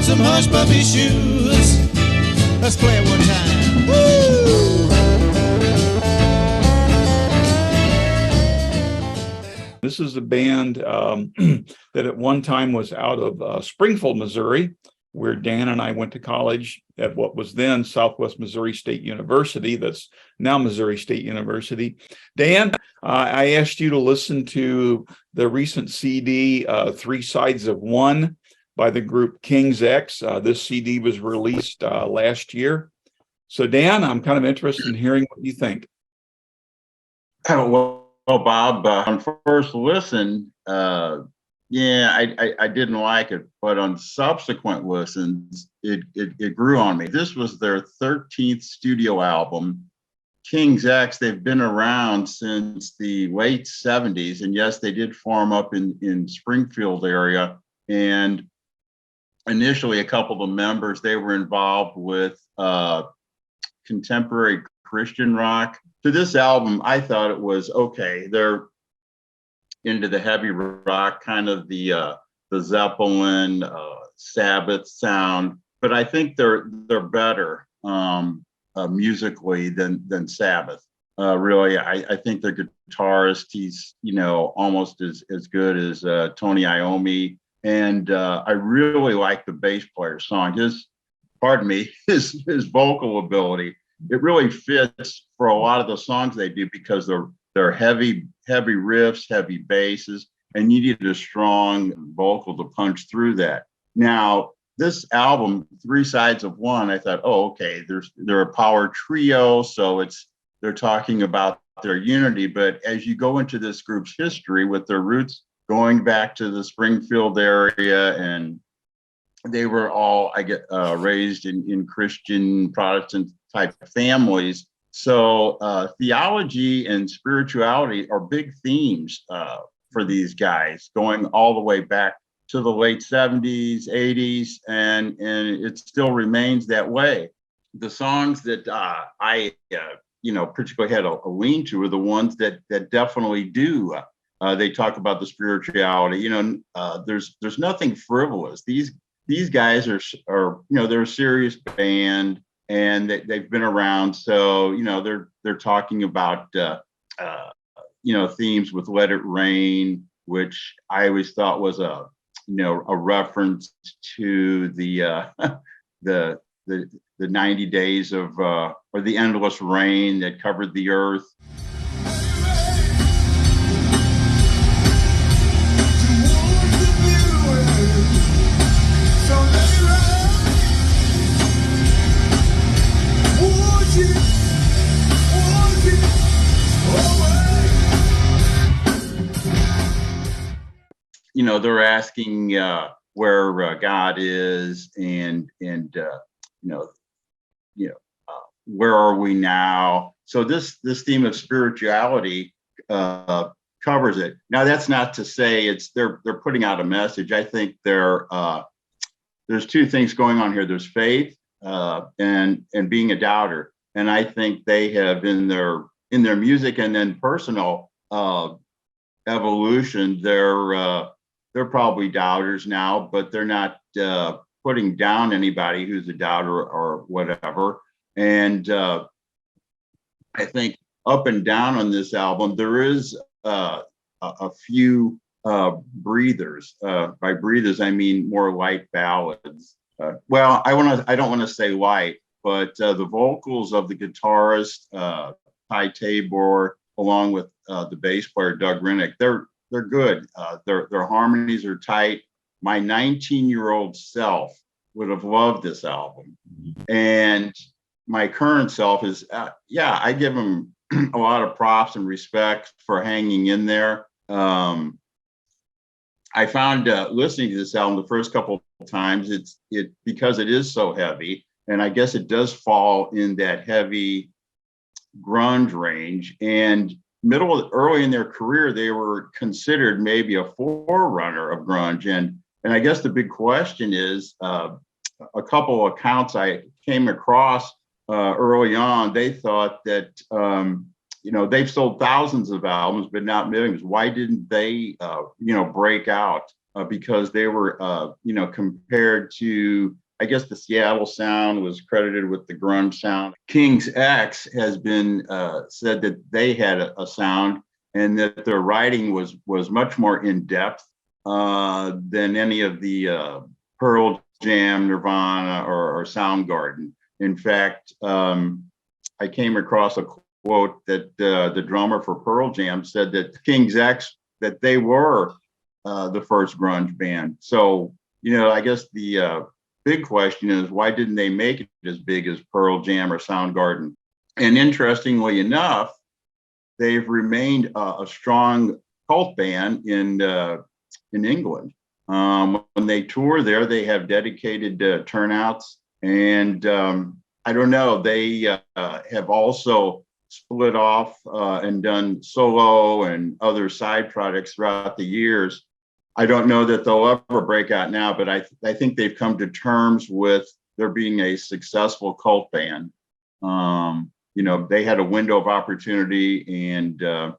on some hush puppy shoes. Let's play it one time. Woo! This is a band that at one time was out of Springfield, Missouri, where Dan and I went to college at what was then Southwest Missouri State University. That's now Missouri State University. Dan, I asked you to listen to the recent CD, Three Sides of One, by the group King's X. This CD was released last year. So Dan, I'm kind of interested in hearing what you think. Well, Bob, on first listen, yeah, I didn't like it, but on subsequent listens, it grew on me. This was their 13th studio album. King's X, they've been around since the late 70s. And yes, they did form up in Springfield area. And initially, a couple of the members, they were involved with contemporary Christian rock. To this album, I thought it was okay. They're into the heavy rock, kind of the Zeppelin, Sabbath sound, but I think they're better musically than Sabbath. Really, I think their guitarist, he's almost as good as Tony Iommi, and I really like the bass player's song. His vocal ability. It really fits for a lot of the songs they do because they're heavy riffs, heavy basses, and you need a strong vocal to punch through that. Now, this album, Three Sides of One, I thought, oh, okay, they're a power trio, so they're talking about their unity. But as you go into this group's history with their roots going back to the Springfield area, and they were all, raised in Christian Protestant type families. So theology and spirituality are big themes for these guys, going all the way back to the late 70s, 80s, and it still remains that way. The songs that I particularly had a lean to are the ones that definitely do. They talk about the spirituality. There's nothing frivolous. These guys are they're a serious band, and they've been around. So they're talking about themes with "Let It Rain," which I always thought was a reference to the 90 days of or the endless rain that covered the earth. They're asking where God is, and where are we now? So this theme of spirituality covers it. Now, that's not to say they're putting out a message. I think there's two things going on here. There's faith and being a doubter, and I think they have in their music and then personal evolution. They're probably doubters now, but they're not putting down anybody who's a doubter or whatever. And I think up and down on this album, there is a few breathers. By breathers, I mean more light ballads. Well, I don't want to say light, but the vocals of the guitarist, Ty Tabor, along with the bass player, Doug Rennick, they're good. Their harmonies are tight. My 19-year-old self would have loved this album. And my current self is, I give them a lot of props and respect for hanging in there. I found listening to this album the first couple of times, because it is so heavy, and I guess it does fall in that heavy grunge range. And early in their career, they were considered maybe a forerunner of grunge. And I guess the big question is, a couple of accounts I came across early on, they thought that, they've sold thousands of albums, but not millions. Why didn't they, break out? because they were, compared to, I guess the Seattle sound was credited with the grunge sound. King's X has been said that they had a sound and that their writing was much more in depth than any of the Pearl Jam, Nirvana, or Soundgarden. In fact, I came across a quote that the drummer for Pearl Jam said that King's X, that they were the first grunge band. So, I guess the big question is, why didn't they make it as big as Pearl Jam or Soundgarden? And interestingly enough, they've remained a strong cult band in England. When they tour there, they have dedicated turnouts, and I don't know, they have also split off and done solo and other side projects throughout the years. I don't know that they'll ever break out now, but I think they've come to terms with there being a successful cult band. They had a window of opportunity, and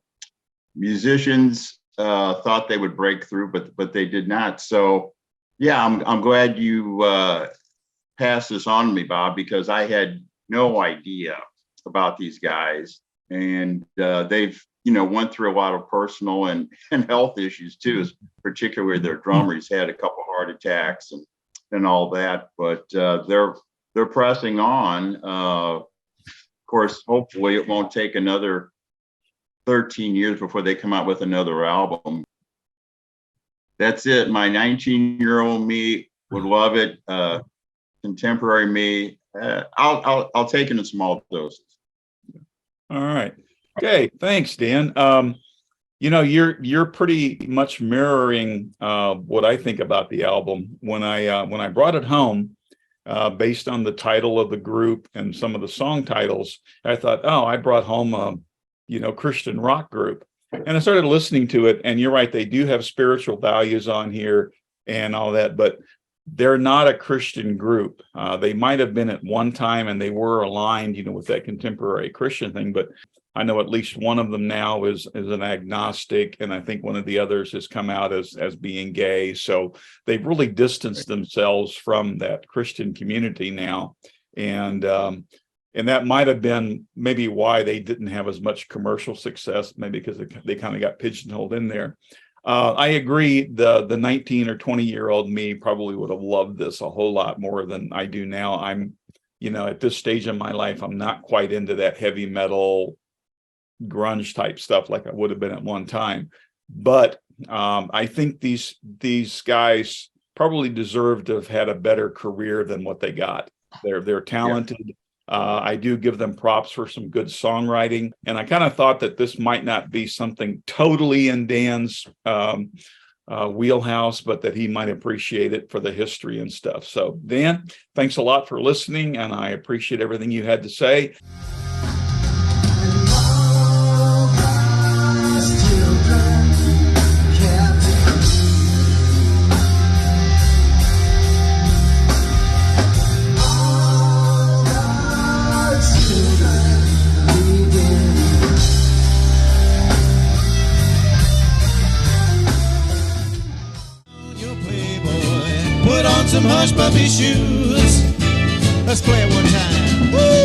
musicians thought they would break through, but they did not. So, yeah, I'm glad you passed this on to me, Bob, because I had no idea about these guys, and they've went through a lot of personal and health issues too, particularly their drummer. He's had a couple heart attacks and all that, but they're pressing on. Of course, hopefully it won't take another 13 years before they come out with another album. That's it. My 19-year-old me would love it. Contemporary me, I'll take it in small doses. All right. Okay. Thanks, Dan. You're pretty much mirroring what I think about the album. When I brought it home, based on the title of the group and some of the song titles, I thought, oh, I brought home a Christian rock group. And I started listening to it, and you're right, they do have spiritual values on here and all that, but they're not a Christian group. They might have been at one time, and they were aligned, with that contemporary Christian thing. But I know at least one of them now is an agnostic, and I think one of the others has come out as being gay. So they've really distanced themselves from that Christian community now, and that might have been maybe why they didn't have as much commercial success, maybe because they kind of got pigeonholed in there. I agree. The 19 or 20-year-old me probably would have loved this a whole lot more than I do now. I'm, at this stage in my life, I'm not quite into that heavy metal grunge type stuff like I would have been at one time. But I think these guys probably deserve to have had a better career than what they got. They're talented. Yeah. I do give them props for some good songwriting. And I kind of thought that this might not be something totally in Dan's wheelhouse, but that he might appreciate it for the history and stuff. So, Dan, thanks a lot for listening, and I appreciate everything you had to say. Put on some hush puppy shoes. Let's play it one time. Woo!